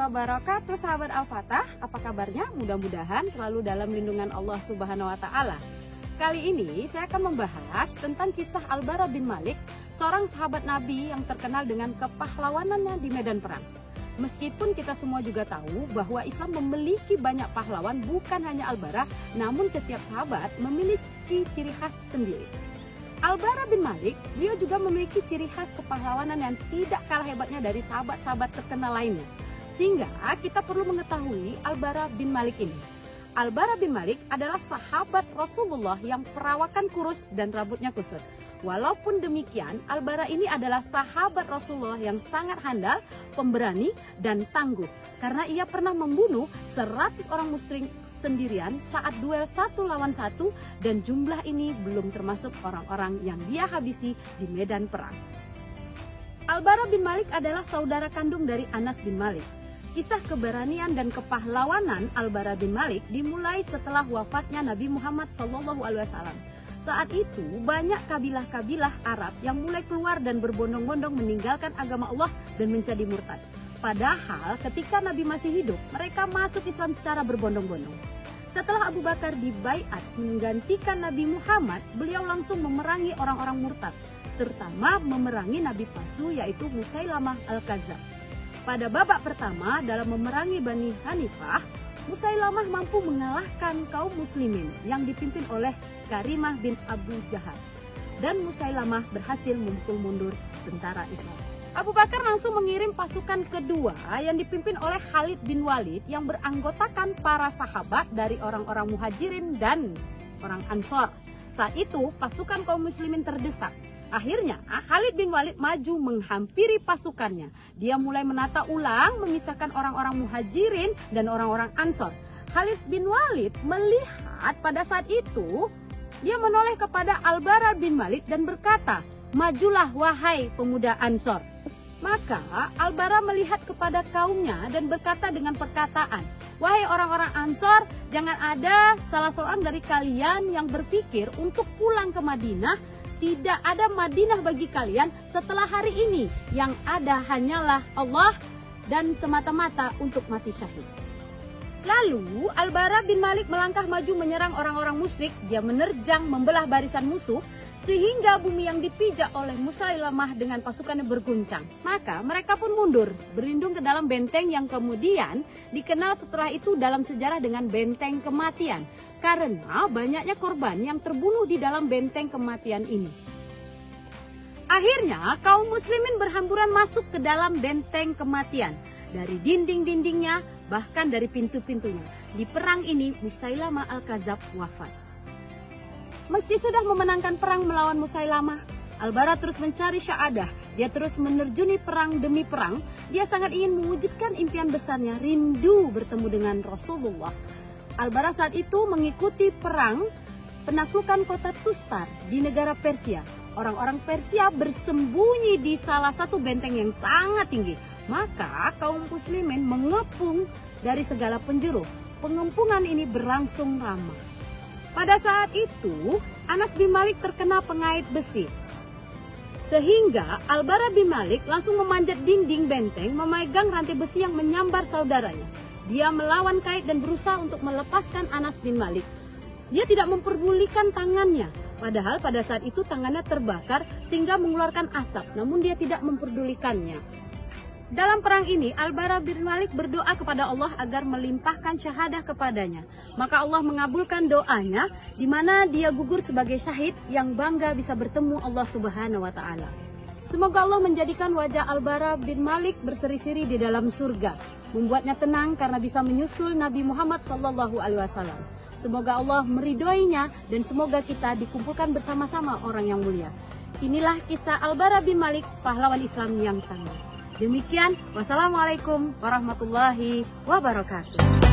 wabarakatuh, sahabat Al-Fatah. Apa kabarnya? Mudah-mudahan selalu dalam lindungan Allah Subhanahu wa Ta'ala. Kali ini saya akan membahas tentang kisah Al-Bara bin Malik, seorang sahabat Nabi yang terkenal dengan kepahlawanannya di medan perang. Meskipun kita semua juga tahu bahwa Islam memiliki banyak pahlawan, bukan hanya Al-Bara, namun setiap sahabat memiliki ciri khas sendiri. Al-Bara bin Malik, beliau juga memiliki ciri khas kepahlawanan yang tidak kalah hebatnya dari sahabat-sahabat terkenal lainnya. Sehingga kita perlu mengetahui Al-Bara bin Malik ini. Al-Bara bin Malik adalah sahabat Rasulullah yang perawakan kurus dan rambutnya kusut. Walaupun demikian, Al-Bara ini adalah sahabat Rasulullah yang sangat handal, pemberani, dan tangguh. Karena ia pernah membunuh 100 orang musyrik sendirian saat duel 1 lawan 1, dan jumlah ini belum termasuk orang-orang yang dia habisi di medan perang. Al-Bara bin Malik adalah saudara kandung dari Anas bin Malik. Kisah keberanian dan kepahlawanan Al-Bara bin Malik dimulai setelah wafatnya Nabi Muhammad SAW. Saat itu banyak kabilah-kabilah Arab yang mulai keluar dan berbondong-bondong meninggalkan agama Allah dan menjadi murtad. Padahal ketika Nabi masih hidup, mereka masuk Islam secara berbondong-bondong. Setelah Abu Bakar dibaiat menggantikan Nabi Muhammad, beliau langsung memerangi orang-orang murtad, terutama memerangi Nabi palsu yaitu Musailamah Al-Kadzab. Pada babak pertama dalam memerangi Bani Hanifah, Musailamah mampu mengalahkan kaum muslimin yang dipimpin oleh Karimah bin Abu Jahal, dan Musailamah berhasil memukul mundur tentara Islam. Abu Bakar langsung mengirim pasukan kedua yang dipimpin oleh Khalid bin Walid yang beranggotakan para sahabat dari orang-orang Muhajirin dan orang Ansor. Saat itu pasukan kaum muslimin terdesak. Akhirnya Khalid bin Walid maju menghampiri pasukannya. Dia mulai menata ulang memisahkan orang-orang Muhajirin dan orang-orang Ansor. Khalid bin Walid melihat pada saat itu, dia menoleh kepada Al-Bara bin Malik dan berkata, "Majulah wahai pemuda Ansor." Maka Al-Bara melihat kepada kaumnya dan berkata dengan perkataan, "Wahai orang-orang Ansor, jangan ada salah seorang dari kalian yang berpikir untuk pulang ke Madinah. Tidak ada Madinah bagi kalian setelah hari ini. Yang ada hanyalah Allah dan semata-mata untuk mati syahid." Lalu Al-Bara bin Malik melangkah maju menyerang orang-orang musyrik. Dia menerjang membelah barisan musuh sehingga bumi yang dipijak oleh Musailamah dengan pasukannya berguncang. Maka mereka pun mundur, berlindung ke dalam benteng yang kemudian dikenal setelah itu dalam sejarah dengan benteng kematian. Karena banyaknya korban yang terbunuh di dalam benteng kematian ini. Akhirnya kaum muslimin berhamburan masuk ke dalam benteng kematian. Dari dinding-dindingnya, bahkan dari pintu-pintunya. Di perang ini Musailamah Al-Kadzab wafat. Meski sudah memenangkan perang melawan Musailamah, Al-Bara terus mencari syahadah. Dia terus menerjuni perang demi perang. Dia sangat ingin mewujudkan impian besarnya, rindu bertemu dengan Rasulullah. Al-Bara saat itu mengikuti perang penaklukan kota Tustar di negara Persia. Orang-orang Persia bersembunyi di salah satu benteng yang sangat tinggi. Maka kaum muslimin mengepung dari segala penjuru. Pengepungan ini berlangsung lama. Pada saat itu, Anas bin Malik terkena pengait besi. Sehingga Al-Bara bin Malik langsung memanjat dinding benteng, memegang rantai besi yang menyambar saudaranya. Dia melawan kait dan berusaha untuk melepaskan Anas bin Malik. Dia tidak memperdulikan tangannya. Padahal pada saat itu tangannya terbakar sehingga mengeluarkan asap. Namun dia tidak memperdulikannya. Dalam perang ini, Al-Bara bin Malik berdoa kepada Allah agar melimpahkan syahadah kepadanya. Maka Allah mengabulkan doanya, di mana dia gugur sebagai syahid yang bangga bisa bertemu Allah Subhanahu wa Ta'ala. Semoga Allah menjadikan wajah Al-Bara bin Malik berseri-seri di dalam surga, membuatnya tenang karena bisa menyusul Nabi Muhammad SAW. Semoga Allah meridhoinya dan semoga kita dikumpulkan bersama-sama orang yang mulia. Inilah kisah Al-Bara bin Malik, pahlawan Islam yang tangguh. Demikian, wassalamualaikum warahmatullahi wabarakatuh.